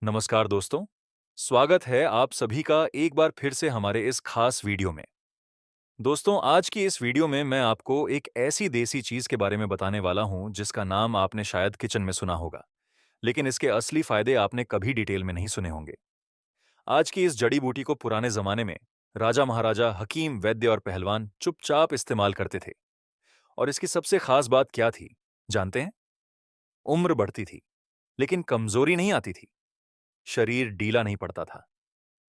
नमस्कार दोस्तों, स्वागत है आप सभी का एक बार फिर से हमारे इस खास वीडियो में। दोस्तों, आज की इस वीडियो में मैं आपको एक ऐसी देसी चीज के बारे में बताने वाला हूं जिसका नाम आपने शायद किचन में सुना होगा, लेकिन इसके असली फायदे आपने कभी डिटेल में नहीं सुने होंगे। आज की इस जड़ी बूटी को पुराने जमाने में राजा महाराजा, हकीम, वैद्य और पहलवान चुपचाप इस्तेमाल करते थे। और इसकी सबसे खास बात क्या थी, जानते हैं? उम्र बढ़ती थी, लेकिन कमजोरी नहीं आती थी। शरीर ढीला नहीं पड़ता था।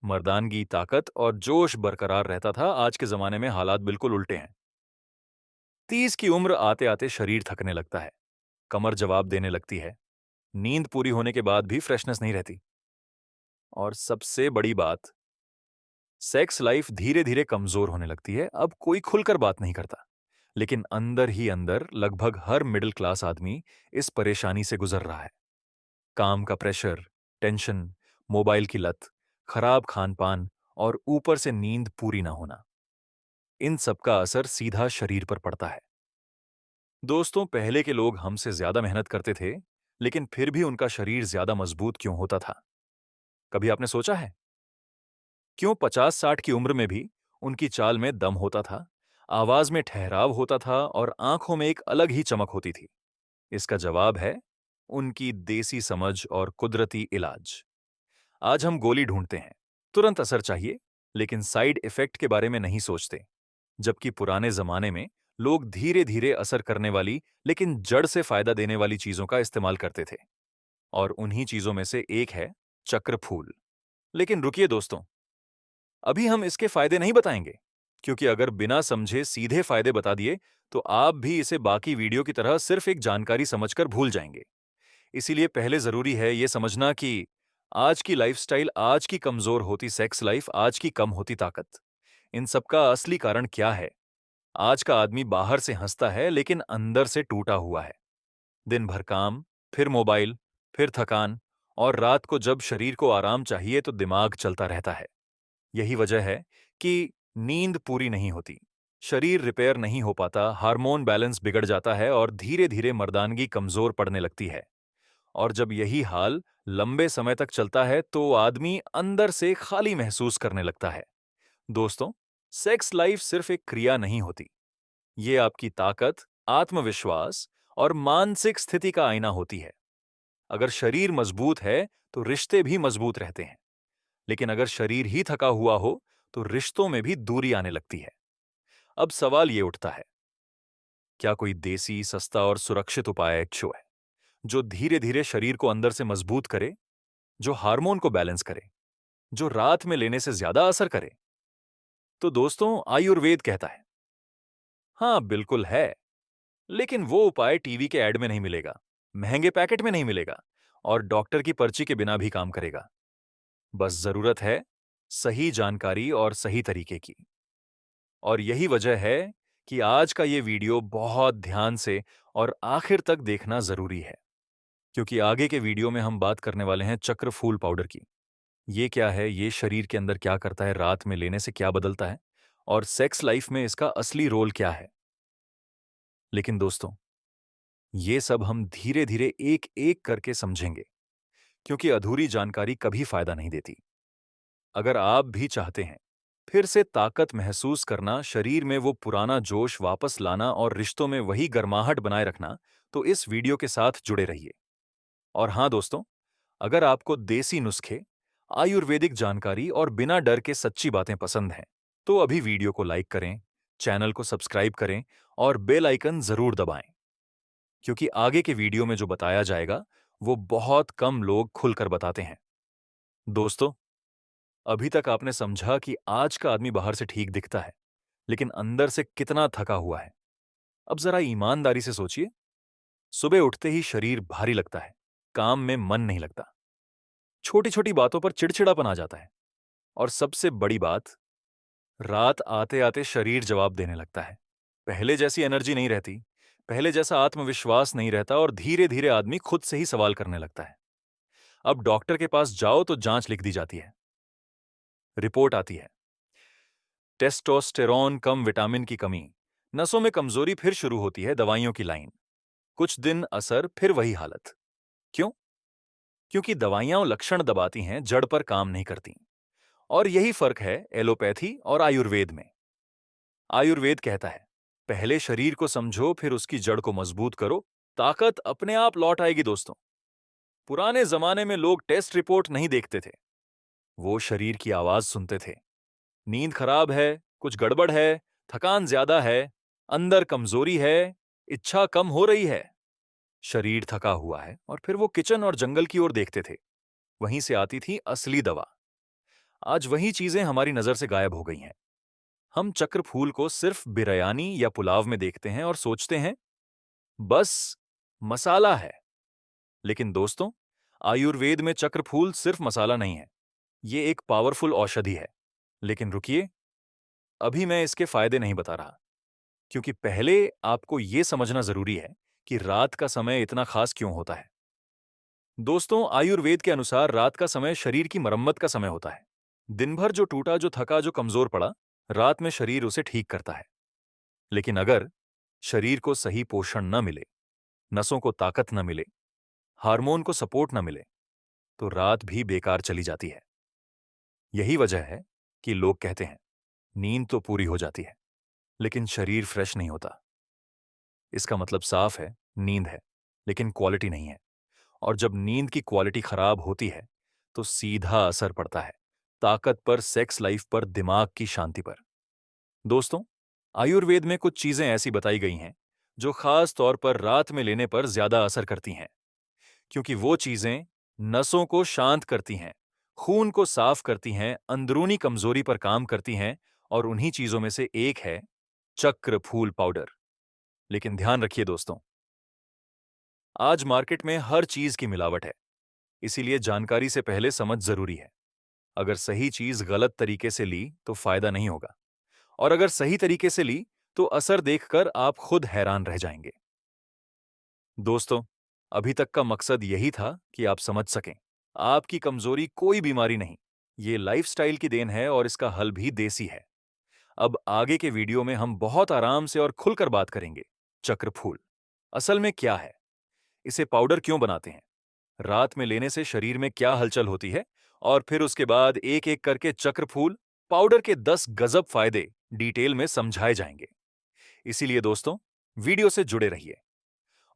मर्दानगी, ताकत और जोश बरकरार रहता था। आज के जमाने में हालात बिल्कुल उल्टे हैं। 30 की उम्र आते आते शरीर थकने लगता है, कमर जवाब देने लगती है, नींद पूरी होने के बाद भी फ्रेशनेस नहीं रहती। और सबसे बड़ी बात, सेक्स लाइफ धीरे धीरे कमजोर होने लगती है। अब कोई खुलकर बात नहीं करता, लेकिन अंदर ही अंदर लगभग हर मिडिल क्लास आदमी इस परेशानी से गुजर रहा है। काम का प्रेशर, टेंशन, मोबाइल की लत, खराब खान पान और ऊपर से नींद पूरी ना होना, इन सब का असर सीधा शरीर पर पड़ता है। दोस्तों, पहले के लोग हमसे ज्यादा मेहनत करते थे, लेकिन फिर भी उनका शरीर ज्यादा मजबूत क्यों होता था? कभी आपने सोचा है? क्यों 50-60 की उम्र में भी उनकी चाल में दम होता था, आवाज में ठहराव होता था और आंखों में एक अलग ही चमक होती थी? इसका जवाब है उनकी देसी समझ और कुदरती इलाज। आज हम गोली ढूंढते हैं, तुरंत असर चाहिए, लेकिन साइड इफेक्ट के बारे में नहीं सोचते। जबकि पुराने जमाने में लोग धीरे धीरे असर करने वाली लेकिन जड़ से फायदा देने वाली चीजों का इस्तेमाल करते थे। और उन्हीं चीजों में से एक है चक्र फूल। लेकिन रुकिए दोस्तों, अभी हम इसके फायदे नहीं बताएंगे, क्योंकि अगर बिना समझे सीधे फायदे बता दिए तो आप भी इसे बाकी वीडियो की तरह सिर्फ एक जानकारी समझकर भूल जाएंगे। इसीलिए पहले जरूरी है यह समझना कि आज की लाइफस्टाइल, आज की कमजोर होती सेक्स लाइफ, आज की कम होती ताकत, इन सबका असली कारण क्या है। आज का आदमी बाहर से हंसता है लेकिन अंदर से टूटा हुआ है। दिन भर काम, फिर मोबाइल, फिर थकान, और रात को जब शरीर को आराम चाहिए तो दिमाग चलता रहता है। यही वजह है कि नींद पूरी नहीं होती, शरीर रिपेयर नहीं हो पाता, हार्मोन बैलेंस बिगड़ जाता है और धीरे धीरे मर्दानगी कमजोर पड़ने लगती है। और जब यही हाल लंबे समय तक चलता है तो आदमी अंदर से खाली महसूस करने लगता है। दोस्तों, सेक्स लाइफ सिर्फ एक क्रिया नहीं होती, ये आपकी ताकत, आत्मविश्वास और मानसिक स्थिति का आईना होती है। अगर शरीर मजबूत है तो रिश्ते भी मजबूत रहते हैं, लेकिन अगर शरीर ही थका हुआ हो तो रिश्तों में भी दूरी आने लगती है। अब सवाल ये उठता है, क्या कोई देसी, सस्ता और सुरक्षित उपाय है जो धीरे धीरे शरीर को अंदर से मजबूत करे, जो हार्मोन को बैलेंस करे, जो रात में लेने से ज्यादा असर करे? तो दोस्तों, आयुर्वेद कहता है हाँ, बिल्कुल है। लेकिन वो उपाय टीवी के ऐड में नहीं मिलेगा, महंगे पैकेट में नहीं मिलेगा, और डॉक्टर की पर्ची के बिना भी काम करेगा। बस जरूरत है सही जानकारी और सही तरीके की। और यही वजह है कि आज का ये वीडियो बहुत ध्यान से और आखिर तक देखना जरूरी है, क्योंकि आगे के वीडियो में हम बात करने वाले हैं चक्र फूल पाउडर की। ये क्या है, ये शरीर के अंदर क्या करता है, रात में लेने से क्या बदलता है, और सेक्स लाइफ में इसका असली रोल क्या है। लेकिन दोस्तों, ये सब हम धीरे धीरे एक एक करके समझेंगे, क्योंकि अधूरी जानकारी कभी फायदा नहीं देती। अगर आप भी चाहते हैं फिर से ताकत महसूस करना, शरीर में वो पुराना जोश वापस लाना और रिश्तों में वही गर्माहट बनाए रखना, तो इस वीडियो के साथ जुड़े रहिए। और हाँ दोस्तों, अगर आपको देसी नुस्खे, आयुर्वेदिक जानकारी और बिना डर के सच्ची बातें पसंद हैं, तो अभी वीडियो को लाइक करें, चैनल को सब्सक्राइब करें और बेल आइकन जरूर दबाएं, क्योंकि आगे के वीडियो में जो बताया जाएगा वो बहुत कम लोग खुलकर बताते हैं। दोस्तों, अभी तक आपने समझा कि आज का आदमी बाहर से ठीक दिखता है, लेकिन अंदर से कितना थका हुआ है। अब जरा ईमानदारी से सोचिए, सुबह उठते ही शरीर भारी लगता है, काम में मन नहीं लगता, छोटी छोटी बातों पर चिड़चिड़ापन आ जाता है, और सबसे बड़ी बात, रात आते आते शरीर जवाब देने लगता है। पहले जैसी एनर्जी नहीं रहती, पहले जैसा आत्मविश्वास नहीं रहता, और धीरे धीरे आदमी खुद से ही सवाल करने लगता है। अब डॉक्टर के पास जाओ तो जांच लिख दी जाती है, रिपोर्ट आती है, टेस्टोस्टेरोन कम, विटामिन की कमी, नसों में कमजोरी, फिर शुरू होती है दवाइयों की लाइन। कुछ दिन असर, फिर वही हालत। क्यों? क्योंकि दवाइयां लक्षण दबाती हैं, जड़ पर काम नहीं करती। और यही फर्क है एलोपैथी और आयुर्वेद में। आयुर्वेद कहता है, पहले शरीर को समझो, फिर उसकी जड़ को मजबूत करो, ताकत अपने आप लौट आएगी दोस्तों। पुराने जमाने में लोग टेस्ट रिपोर्ट नहीं देखते थे, वो शरीर की आवाज सुनते थे। नींद खराब है, कुछ गड़बड़ है, थकान ज्यादा है, अंदर कमजोरी है, इच्छा कम हो रही है, शरीर थका हुआ है, और फिर वो किचन और जंगल की ओर देखते थे। वहीं से आती थी असली दवा। आज वही चीजें हमारी नजर से गायब हो गई हैं। हम चक्र फूल को सिर्फ बिरयानी या पुलाव में देखते हैं और सोचते हैं बस मसाला है। लेकिन दोस्तों, आयुर्वेद में चक्र फूल सिर्फ मसाला नहीं है, ये एक पावरफुल औषधि है। लेकिन रुकिए, अभी मैं इसके फायदे नहीं बता रहा, क्योंकि पहले आपको यह समझना जरूरी है कि रात का समय इतना खास क्यों होता है। दोस्तों, आयुर्वेद के अनुसार रात का समय शरीर की मरम्मत का समय होता है। दिन भर जो टूटा, जो थका, जो कमजोर पड़ा, रात में शरीर उसे ठीक करता है। लेकिन अगर शरीर को सही पोषण न मिले, नसों को ताकत न मिले, हार्मोन को सपोर्ट न मिले, तो रात भी बेकार चली जाती है। यही वजह है कि लोग कहते हैं नींद तो पूरी हो जाती है, लेकिन शरीर फ्रेश नहीं होता। इसका मतलब साफ है, नींद है, लेकिन क्वालिटी नहीं है। और जब नींद की क्वालिटी खराब होती है, तो सीधा असर पड़ता है ताकत पर, सेक्स लाइफ पर, दिमाग की शांति पर। दोस्तों, आयुर्वेद में कुछ चीजें ऐसी बताई गई हैं जो खास तौर पर रात में लेने पर ज्यादा असर करती हैं, क्योंकि वो चीजें नसों को शांत करती हैं, खून को साफ करती हैं, अंदरूनी कमजोरी पर काम करती हैं। और उन्हीं चीजों में से एक है चक्र फूल पाउडर। लेकिन ध्यान रखिए दोस्तों, आज मार्केट में हर चीज की मिलावट है, इसीलिए जानकारी से पहले समझ जरूरी है। अगर सही चीज गलत तरीके से ली तो फायदा नहीं होगा, और अगर सही तरीके से ली तो असर देखकर आप खुद हैरान रह जाएंगे। दोस्तों, अभी तक का मकसद यही था कि आप समझ सकें, आपकी कमजोरी कोई बीमारी नहीं, ये लाइफस्टाइल की देन है, और इसका हल भी देसी है। अब आगे के वीडियो में हम बहुत आराम से और खुलकर बात करेंगे। चक्र फूल असल में क्या है, इसे पाउडर क्यों बनाते हैं, रात में लेने से शरीर में क्या हलचल होती है, और फिर उसके बाद एक एक करके चक्र फूल पाउडर के 10 गजब फायदे डिटेल में समझाए जाएंगे। इसीलिए दोस्तों, वीडियो से जुड़े रहिए।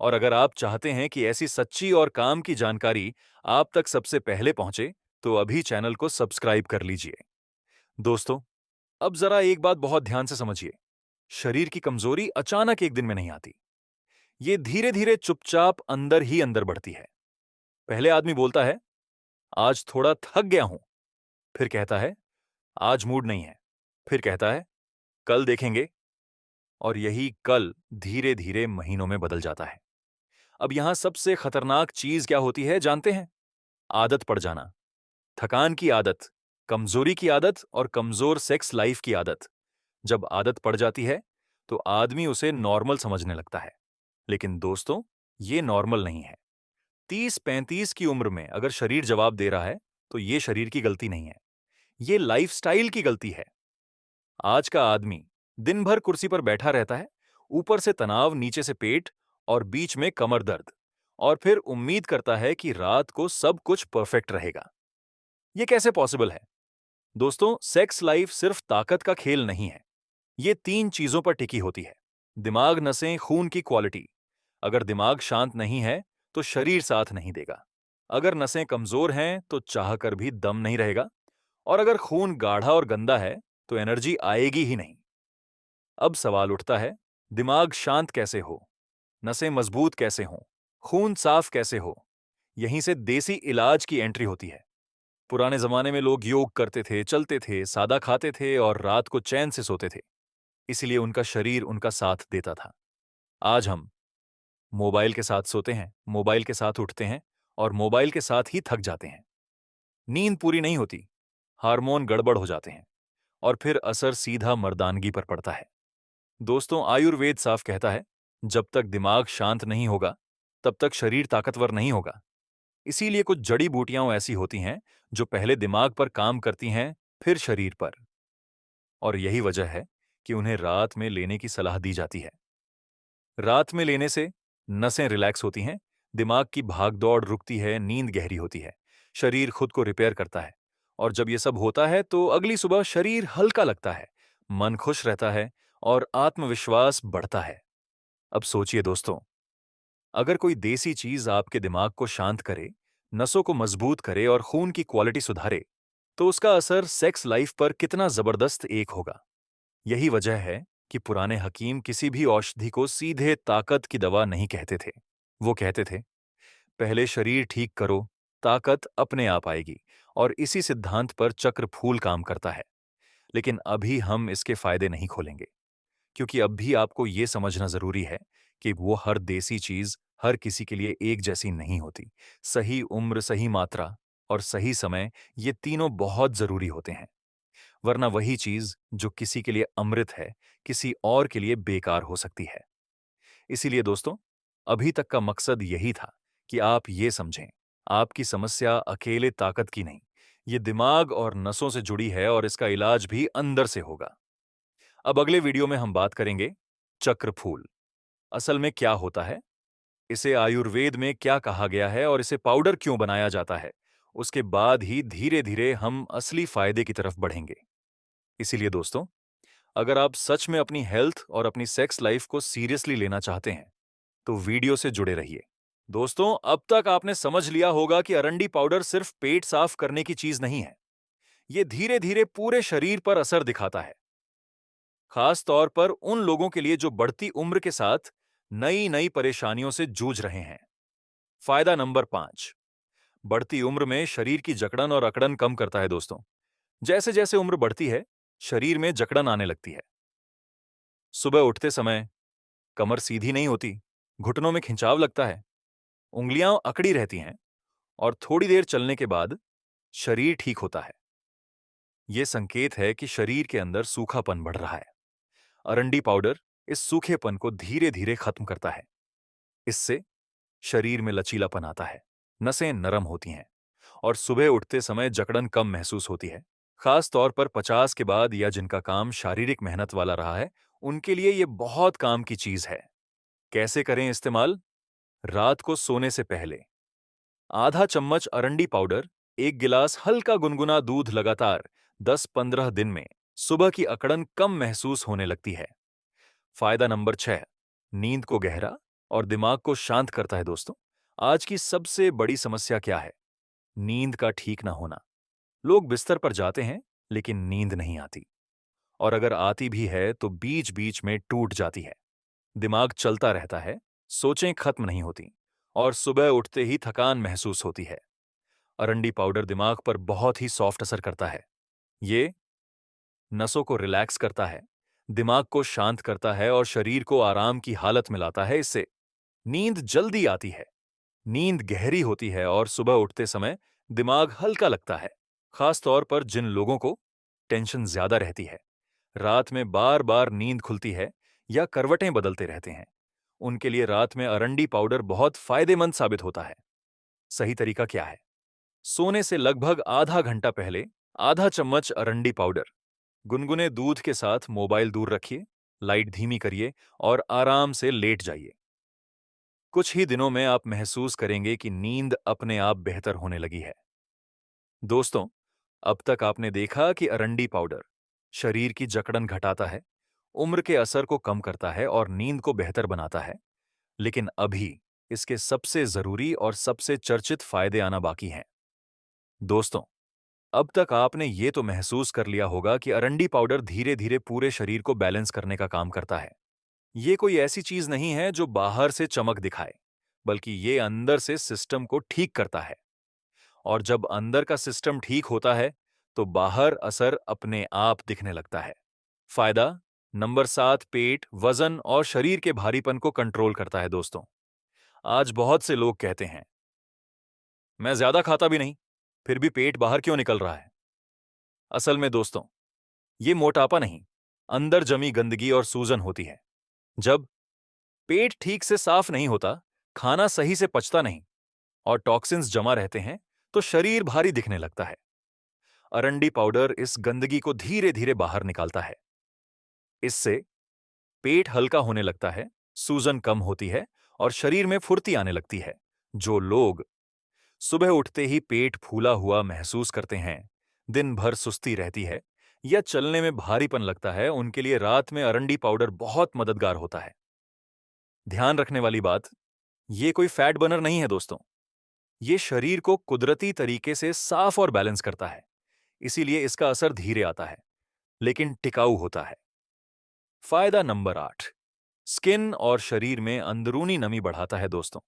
और अगर आप चाहते हैं कि ऐसी सच्ची और काम की जानकारी आप तक सबसे पहले पहुंचे, तो अभी चैनल को सब्सक्राइब कर लीजिए। दोस्तों, अब जरा एक बात बहुत ध्यान से समझिए। शरीर की कमजोरी अचानक एक दिन में नहीं आती, ये धीरे धीरे चुपचाप अंदर ही अंदर बढ़ती है। पहले आदमी बोलता है आज थोड़ा थक गया हूं, फिर कहता है आज मूड नहीं है, फिर कहता है कल देखेंगे, और यही कल धीरे धीरे महीनों में बदल जाता है। अब यहां सबसे खतरनाक चीज क्या होती है जानते हैं? आदत पड़ जाना। थकान की आदत, कमजोरी की आदत, और कमजोर सेक्स लाइफ की आदत। जब आदत पड़ जाती है तो आदमी उसे नॉर्मल समझने लगता है। लेकिन दोस्तों, ये नॉर्मल नहीं है। 30-35 की उम्र में अगर शरीर जवाब दे रहा है, तो ये शरीर की गलती नहीं है, ये लाइफस्टाइल की गलती है। आज का आदमी दिन भर कुर्सी पर बैठा रहता है, ऊपर से तनाव, नीचे से पेट, और बीच में कमर दर्द, और फिर उम्मीद करता है कि रात को सब कुछ परफेक्ट रहेगा। ये कैसे पॉसिबल है? दोस्तों, सेक्स लाइफ सिर्फ ताकत का खेल नहीं है, ये 3 चीजों पर टिकी होती है। दिमाग, नसें, खून की क्वालिटी। अगर दिमाग शांत नहीं है तो शरीर साथ नहीं देगा। अगर नसें कमजोर हैं तो चाहकर भी दम नहीं रहेगा। और अगर खून गाढ़ा और गंदा है तो एनर्जी आएगी ही नहीं। अब सवाल उठता है, दिमाग शांत कैसे हो, नसें मजबूत कैसे हों, खून साफ कैसे हो? यहीं से देसी इलाज की एंट्री होती है। पुराने जमाने में लोग योग करते थे, चलते थे, सादा खाते थे, और रात को चैन से सोते थे, इसलिए उनका शरीर उनका साथ देता था। आज हम मोबाइल के साथ सोते हैं, मोबाइल के साथ उठते हैं, और मोबाइल के साथ ही थक जाते हैं। नींद पूरी नहीं होती, हार्मोन गड़बड़ हो जाते हैं, और फिर असर सीधा मर्दानगी पर पड़ता है। दोस्तों, आयुर्वेद साफ कहता है, जब तक दिमाग शांत नहीं होगा, तब तक शरीर ताकतवर नहीं होगा। इसीलिए कुछ जड़ी बूटियां ऐसी होती हैं जो पहले दिमाग पर काम करती हैं, फिर शरीर पर। और यही वजह है कि उन्हें रात में लेने की सलाह दी जाती है। रात में लेने से नसें रिलैक्स होती हैं, दिमाग की भागदौड़ रुकती है, नींद गहरी होती है, शरीर खुद को रिपेयर करता है। और जब ये सब होता है तो अगली सुबह शरीर हल्का लगता है, मन खुश रहता है और आत्मविश्वास बढ़ता है। अब सोचिए दोस्तों, अगर कोई देसी चीज आपके दिमाग को शांत करे, नसों को मजबूत करे और खून की क्वालिटी सुधारे, तो उसका असर सेक्स लाइफ पर कितना जबरदस्त एक होगा। यही वजह है कि पुराने हकीम किसी भी औषधि को सीधे ताकत की दवा नहीं कहते थे। वो कहते थे, पहले शरीर ठीक करो, ताकत अपने आप आएगी। और इसी सिद्धांत पर चक्र फूल काम करता है। लेकिन अभी हम इसके फायदे नहीं खोलेंगे, क्योंकि अब भी आपको ये समझना जरूरी है कि वो हर देसी चीज हर किसी के लिए एक जैसी नहीं होती। सही उम्र, सही मात्रा और सही समय, ये तीनों बहुत जरूरी होते हैं। वरना वही चीज जो किसी के लिए अमृत है, किसी और के लिए बेकार हो सकती है। इसीलिए दोस्तों, अभी तक का मकसद यही था कि आप ये समझें, आपकी समस्या अकेले ताकत की नहीं, ये दिमाग और नसों से जुड़ी है और इसका इलाज भी अंदर से होगा। अब अगले वीडियो में हम बात करेंगे चक्र फूल असल में क्या होता है, इसे आयुर्वेद में क्या कहा गया है और इसे पाउडर क्यों बनाया जाता है। उसके बाद ही धीरे धीरे हम असली फायदे की तरफ बढ़ेंगे। इसीलिए दोस्तों, अगर आप सच में अपनी हेल्थ और अपनी सेक्स लाइफ को सीरियसली लेना चाहते हैं, तो वीडियो से जुड़े रहिए। दोस्तों, अब तक आपने समझ लिया होगा कि अरंडी पाउडर सिर्फ पेट साफ करने की चीज नहीं है। ये धीरे धीरे पूरे शरीर पर असर दिखाता है, खास तौर पर उन लोगों के लिए जो बढ़ती उम्र के साथ नई नई परेशानियों से जूझ रहे हैं। फायदा नंबर 5, बढ़ती उम्र में शरीर की जकड़न और अकड़न कम करता है दोस्तों। जैसे जैसे उम्र बढ़ती है, शरीर में जकड़न आने लगती है। सुबह उठते समय कमर सीधी नहीं होती, घुटनों में खिंचाव लगता है, उंगलियां अकड़ी रहती हैं और थोड़ी देर चलने के बाद शरीर ठीक होता है। यह संकेत है कि शरीर के अंदर सूखापन बढ़ रहा है। अरंडी पाउडर इस सूखेपन को धीरे धीरे खत्म करता है। इससे शरीर में लचीलापन आता है, नसें नरम होती हैं और सुबह उठते समय जकड़न कम महसूस होती है। खास तौर पर 50 के बाद या जिनका काम शारीरिक मेहनत वाला रहा है, उनके लिए यह बहुत काम की चीज है। कैसे करें इस्तेमाल? रात को सोने से पहले आधा चम्मच अरंडी पाउडर, 1 गिलास हल्का गुनगुना दूध लगातार 10-15 दिन में सुबह की अकड़न कम महसूस होने लगती है। फायदा नंबर 6, नींद को गहरा और दिमाग को शांत करता है दोस्तों। आज की सबसे बड़ी समस्या क्या है? नींद का ठीक ना होना। लोग बिस्तर पर जाते हैं, लेकिन नींद नहीं आती। और अगर आती भी है तो बीच बीच में टूट जाती है। दिमाग चलता रहता है, सोचें खत्म नहीं होती और सुबह उठते ही थकान महसूस होती है। अरंडी पाउडर दिमाग पर बहुत ही सॉफ्ट असर करता है। ये नसों को रिलैक्स करता है, दिमाग को शांत करता है और शरीर को आराम की हालत में लाता है। इससे नींद जल्दी आती है, नींद गहरी होती है और सुबह उठते समय दिमाग हल्का लगता है। खास तौर पर जिन लोगों को टेंशन ज्यादा रहती है, रात में बार बार नींद खुलती है या करवटें बदलते रहते हैं, उनके लिए रात में अरंडी पाउडर बहुत फायदेमंद साबित होता है। सही तरीका क्या है? सोने से लगभग आधा घंटा पहले आधा चम्मच अरंडी पाउडर गुनगुने दूध के साथ मोबाइल दूर रखिए, लाइट धीमी करिए और आराम से लेट जाइए। कुछ ही दिनों में आप महसूस करेंगे कि नींद अपने आप बेहतर होने लगी है। दोस्तों, अब तक आपने देखा कि अरंडी पाउडर शरीर की जकड़न घटाता है, उम्र के असर को कम करता है और नींद को बेहतर बनाता है। लेकिन अभी इसके सबसे जरूरी और सबसे चर्चित फायदे आना बाकी हैं। दोस्तों, अब तक आपने ये तो महसूस कर लिया होगा कि अरंडी पाउडर धीरे धीरे पूरे शरीर को बैलेंस करने का काम करता है। ये कोई ऐसी चीज नहीं है जो बाहर से चमक दिखाए, बल्कि ये अंदर से सिस्टम को ठीक करता है। और जब अंदर का सिस्टम ठीक होता है, तो बाहर असर अपने आप दिखने लगता है। फायदा नंबर 7, पेट, वजन और शरीर के भारीपन को कंट्रोल करता है दोस्तों। आज बहुत से लोग कहते हैं, मैं ज्यादा खाता भी नहीं, फिर भी पेट बाहर क्यों निकल रहा है? असल में दोस्तों, ये मोटापा नहीं, अंदर जमी गंदगी और सूजन होती है। जब पेट ठीक से साफ नहीं होता, खाना सही से पचता नहीं और टॉक्सिन्स जमा रहते हैं, तो शरीर भारी दिखने लगता है। अरंडी पाउडर इस गंदगी को धीरे धीरे बाहर निकालता है। इससे पेट हल्का होने लगता है, सूजन कम होती है और शरीर में फुर्ती आने लगती है। जो लोग सुबह उठते ही पेट फूला हुआ महसूस करते हैं, दिन भर सुस्ती रहती है या चलने में भारीपन लगता है, उनके लिए रात में अरंडी पाउडर बहुत मददगार होता है। ध्यान रखने वाली बात, ये कोई फैट बर्नर नहीं है दोस्तों। ये शरीर को कुदरती तरीके से साफ और बैलेंस करता है, इसीलिए इसका असर धीरे आता है, लेकिन टिकाऊ होता है। फायदा नंबर 8, स्किन और शरीर में अंदरूनी नमी बढ़ाता है दोस्तों।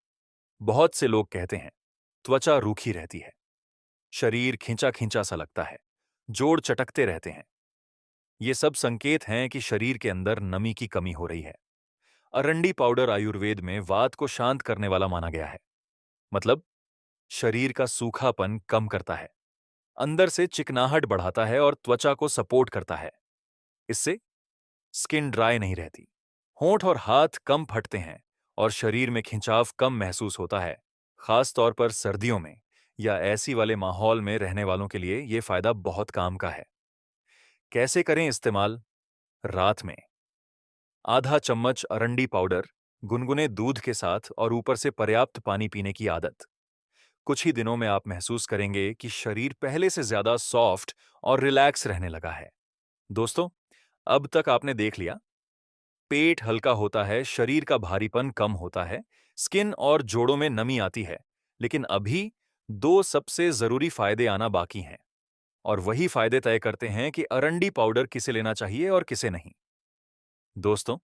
बहुत से लोग कहते हैं त्वचा रूखी रहती है, शरीर खिंचा खिंचा सा लगता है, जोड़ चटकते रहते हैं। ये सब संकेत हैं कि शरीर के अंदर नमी की कमी हो रही है। अरंडी पाउडर आयुर्वेद में वात को शांत करने वाला माना गया है। मतलब शरीर का सूखापन कम करता है, अंदर से चिकनाहट बढ़ाता है और त्वचा को सपोर्ट करता है। इससे स्किन ड्राई नहीं रहती, होंठ और हाथ कम फटते हैं और शरीर में खिंचाव कम महसूस होता है। खास तौर पर सर्दियों में या ऐसी वाले माहौल में रहने वालों के लिए यह फायदा बहुत काम का है। कैसे करें इस्तेमाल? रात में आधा चम्मच अरंडी पाउडर गुनगुने दूध के साथ और ऊपर से पर्याप्त पानी पीने की आदत। कुछ ही दिनों में आप महसूस करेंगे कि शरीर पहले से ज्यादा सॉफ्ट और रिलैक्स रहने लगा है। दोस्तों, अब तक आपने देख लिया, पेट हल्का होता है, शरीर का भारीपन कम होता है, स्किन और जोड़ों में नमी आती है, लेकिन अभी दो सबसे जरूरी फायदे आना बाकी हैं, और वही फायदे तय करते हैं कि अरंडी पाउडर किसे लेना चाहिए और किसे नहीं। दोस्तों,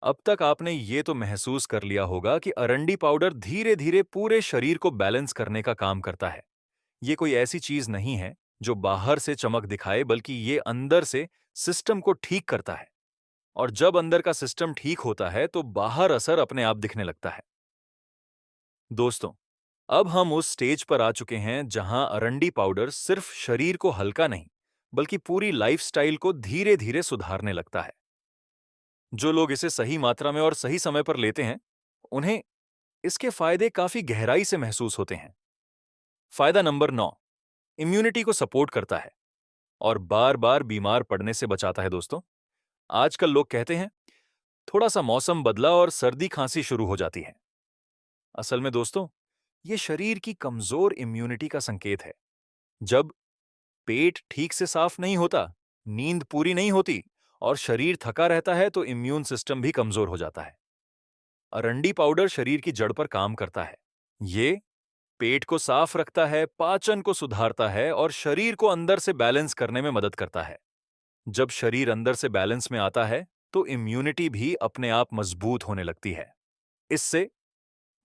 अब तक आपने ये तो महसूस कर लिया होगा कि अरंडी पाउडर धीरे धीरे पूरे शरीर को बैलेंस करने का काम करता है। ये कोई ऐसी चीज नहीं है जो बाहर से चमक दिखाए, बल्कि ये अंदर से सिस्टम को ठीक करता है। और जब अंदर का सिस्टम ठीक होता है तो बाहर असर अपने आप दिखने लगता है। दोस्तों, अब हम उस स्टेज पर आ चुके हैं जहां अरंडी पाउडर सिर्फ शरीर को हल्का नहीं, बल्कि पूरी लाइफस्टाइल को धीरे धीरे सुधारने लगता है। जो लोग इसे सही मात्रा में और सही समय पर लेते हैं, उन्हें इसके फायदे काफी गहराई से महसूस होते हैं। फायदा नंबर 9, इम्यूनिटी को सपोर्ट करता है और बार बार बीमार पड़ने से बचाता है दोस्तों। आजकल लोग कहते हैं थोड़ा सा मौसम बदला और सर्दी खांसी शुरू हो जाती है। असल में दोस्तों, ये शरीर की कमजोर इम्यूनिटी का संकेत है। जब पेट ठीक से साफ नहीं होता, नींद पूरी नहीं होती और शरीर थका रहता है तो इम्यून सिस्टम भी कमजोर हो जाता है। अरंडी पाउडर शरीर की जड़ पर काम करता है। ये पेट को साफ रखता है, पाचन को सुधारता है और शरीर को अंदर से बैलेंस करने में मदद करता है। जब शरीर अंदर से बैलेंस में आता है तो इम्यूनिटी भी अपने आप मजबूत होने लगती है। इससे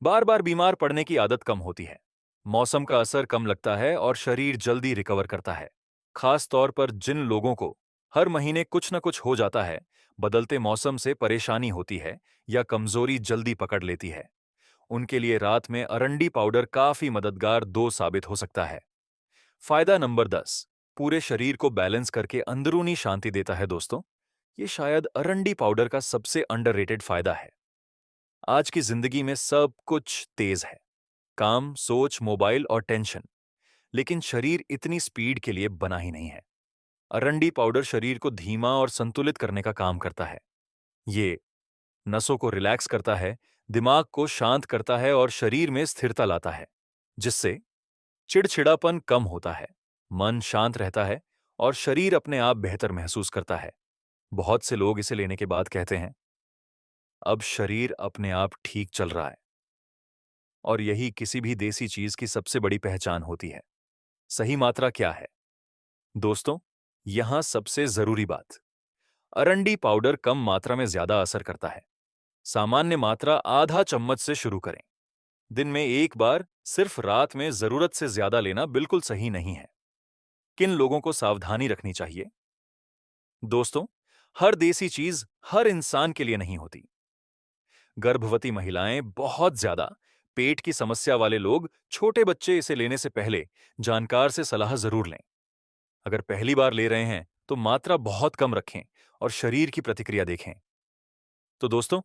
बार बार बीमार पड़ने की आदत कम होती है, मौसम का असर कम लगता है और शरीर जल्दी रिकवर करता है। खास तौर पर जिन लोगों को हर महीने कुछ न कुछ हो जाता है, बदलते मौसम से परेशानी होती है या कमजोरी जल्दी पकड़ लेती है, उनके लिए रात में अरंडी पाउडर काफी मददगार दो साबित हो सकता है। फायदा नंबर 10, पूरे शरीर को बैलेंस करके अंदरूनी शांति देता है दोस्तों। ये शायद अरंडी पाउडर का सबसे अंडररेटेड फायदा है। आज की जिंदगी में सब कुछ तेज है, काम, सोच, मोबाइल और टेंशन, लेकिन शरीर इतनी स्पीड के लिए बना ही नहीं है। अरंडी पाउडर शरीर को धीमा और संतुलित करने का काम करता है। ये नसों को रिलैक्स करता है, दिमाग को शांत करता है और शरीर में स्थिरता लाता है, जिससे चिड़चिड़ापन कम होता है, मन शांत रहता है और शरीर अपने आप बेहतर महसूस करता है। बहुत से लोग इसे लेने के बाद कहते हैं अब शरीर अपने आप ठीक चल रहा है, और यही किसी भी देसी चीज की सबसे बड़ी पहचान होती है। सही मात्रा क्या है? दोस्तों, यहां सबसे जरूरी बात, अरंडी पाउडर कम मात्रा में ज्यादा असर करता है। सामान्य मात्रा आधा चम्मच से शुरू करें। दिन में एक बार, सिर्फ रात में जरूरत से ज्यादा लेना बिल्कुल सही नहीं है। किन लोगों को सावधानी रखनी चाहिए? दोस्तों, हर देसी चीज हर इंसान के लिए नहीं होती। गर्भवती महिलाएं, बहुत ज्यादा पेट की समस्या वाले लोग, छोटे बच्चे इसे लेने से पहले जानकार से सलाह जरूर लें। अगर पहली बार ले रहे हैं तो मात्रा बहुत कम रखें और शरीर की प्रतिक्रिया देखें। तो दोस्तों,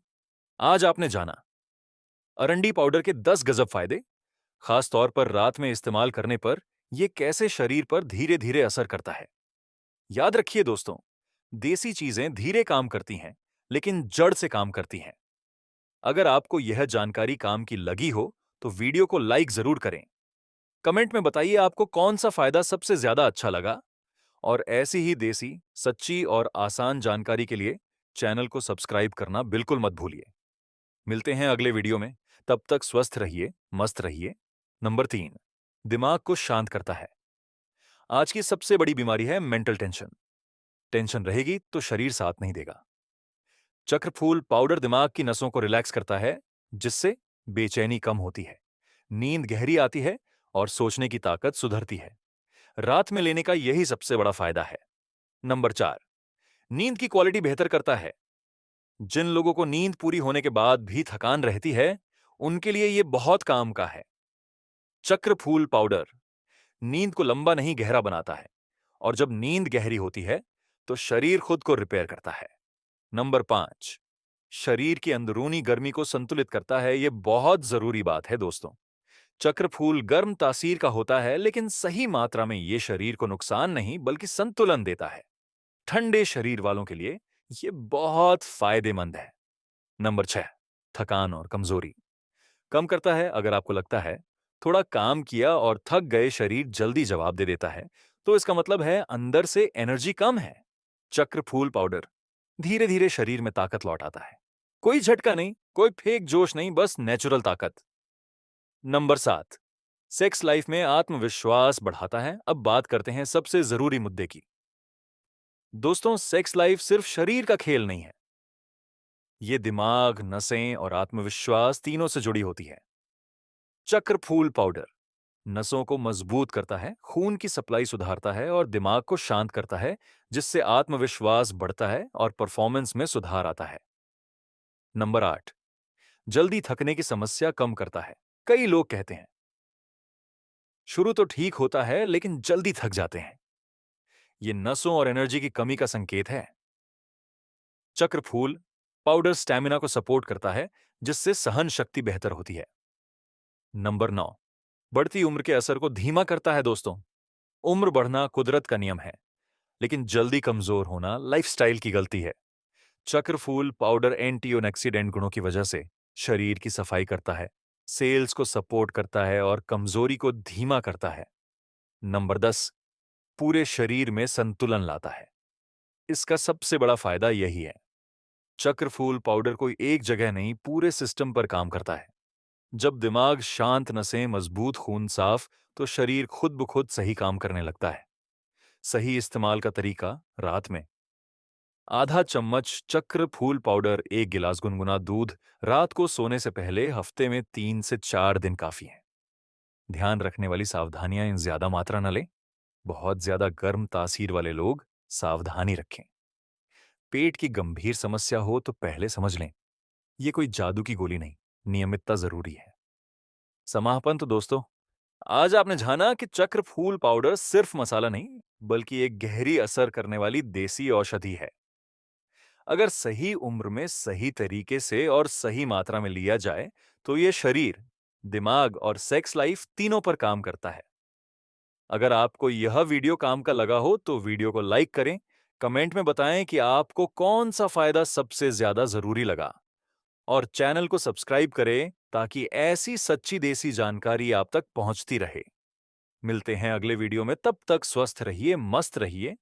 आज आपने जाना अरंडी पाउडर के 10 गजब फायदे, खास तौर पर रात में इस्तेमाल करने पर यह कैसे शरीर पर धीरे धीरे असर करता है। याद रखिए दोस्तों, देसी चीजें धीरे काम करती हैं, लेकिन जड़ से काम करती हैं। अगर आपको यह जानकारी काम की लगी हो तो वीडियो को लाइक जरूर करें। कमेंट में बताइए आपको कौन सा फायदा सबसे ज्यादा अच्छा लगा। और ऐसी ही देसी, सच्ची और आसान जानकारी के लिए चैनल को सब्सक्राइब करना बिल्कुल मत भूलिए। मिलते हैं अगले वीडियो में। तब तक स्वस्थ रहिए, मस्त रहिए। नंबर 3, दिमाग को शांत करता है। आज की सबसे बड़ी बीमारी है मेंटल टेंशन। टेंशन रहेगी तो शरीर साथ नहीं देगा। चक्रफूल पाउडर दिमाग की नसों को रिलैक्स करता है, जिससे बेचैनी कम होती है, नींद गहरी आती है और सोचने की ताकत सुधरती है। रात में लेने का यही सबसे बड़ा फायदा है। नंबर 4, नींद की क्वालिटी बेहतर करता है। जिन लोगों को नींद पूरी होने के बाद भी थकान रहती है, उनके लिए यह बहुत काम का है। चक्रफूल पाउडर नींद को लंबा नहीं गहरा बनाता है, और जब नींद गहरी होती है तो शरीर खुद को रिपेयर करता है। नंबर 5, शरीर की अंदरूनी गर्मी को संतुलित करता है। यह बहुत जरूरी बात है दोस्तों। चक्रफूल गर्म तासीर का होता है, लेकिन सही मात्रा में यह शरीर को नुकसान नहीं बल्कि संतुलन देता है। ठंडे शरीर वालों के लिए यह बहुत फायदेमंद है। नंबर 6, थकान और कमजोरी कम करता है। अगर आपको लगता है थोड़ा काम किया और थक गए, शरीर जल्दी जवाब दे देता है, तो इसका मतलब है अंदर से एनर्जी कम है। चक्रफूल पाउडर धीरे धीरे शरीर में ताकत लौटाता है। कोई झटका नहीं, कोई फेक जोश नहीं, बस नेचुरल ताकत। नंबर 7, सेक्स लाइफ में आत्मविश्वास बढ़ाता है। अब बात करते हैं सबसे जरूरी मुद्दे की। दोस्तों, सेक्स लाइफ सिर्फ शरीर का खेल नहीं है, ये दिमाग, नसें और आत्मविश्वास तीनों से जुड़ी होती है। चक्रफूल पाउडर नसों को मजबूत करता है, खून की सप्लाई सुधारता है और दिमाग को शांत करता है, जिससे आत्मविश्वास बढ़ता है और परफॉर्मेंस में सुधार आता है। नंबर 8, जल्दी थकने की समस्या कम करता है। कई लोग कहते हैं शुरू तो ठीक होता है, लेकिन जल्दी थक जाते हैं। ये नसों और एनर्जी की कमी का संकेत है। चक्रफूल पाउडर स्टैमिना को सपोर्ट करता है, जिससे सहन शक्ति बेहतर होती है। नंबर 9, बढ़ती उम्र के असर को धीमा करता है दोस्तों। उम्र बढ़ना कुदरत का नियम है, लेकिन जल्दी कमजोर होना लाइफस्टाइल की गलती है। चक्रफूल पाउडर एंटीऑक्सीडेंट गुणों की वजह से शरीर की सफाई करता है, सेल्स को सपोर्ट करता है और कमजोरी को धीमा करता है। नंबर 10, पूरे शरीर में संतुलन लाता है। इसका सबसे बड़ा फायदा यही है। चक्रफूल पाउडर कोई एक जगह नहीं, पूरे सिस्टम पर काम करता है। जब दिमाग शांत, नसें मजबूत, खून साफ, तो शरीर खुद ब खुद सही काम करने लगता है। सही इस्तेमाल का तरीका, रात में आधा चम्मच चक्र फूल पाउडर, 1 गिलास गुनगुना दूध, रात को सोने से पहले हफ्ते में 3 से 4 दिन काफी है। ध्यान रखने वाली सावधानियां, इन ज्यादा मात्रा न लें। बहुत ज्यादा गर्म तासीर वाले लोग सावधानी रखें। पेट की गंभीर समस्या हो तो पहले समझ लें, ये कोई जादू की गोली नहीं, नियमितता जरूरी है। समापन तो दोस्तों, आज आपने जाना कि चक्र फूल पाउडर सिर्फ मसाला नहीं, बल्कि एक गहरी असर करने वाली देसी औषधि है। अगर सही उम्र में, सही तरीके से और सही मात्रा में लिया जाए, तो ये शरीर, दिमाग और सेक्स लाइफ तीनों पर काम करता है। अगर आपको यह वीडियो काम का लगा हो तो वीडियो को लाइक करें, कमेंट में बताएं कि आपको कौन सा फायदा सबसे ज्यादा जरूरी लगा, और चैनल को सब्सक्राइब करें ताकि ऐसी सच्ची देसी जानकारी आप तक पहुंचती रहे। मिलते हैं अगले वीडियो में, तब तक स्वस्थ रहिए, मस्त रहिए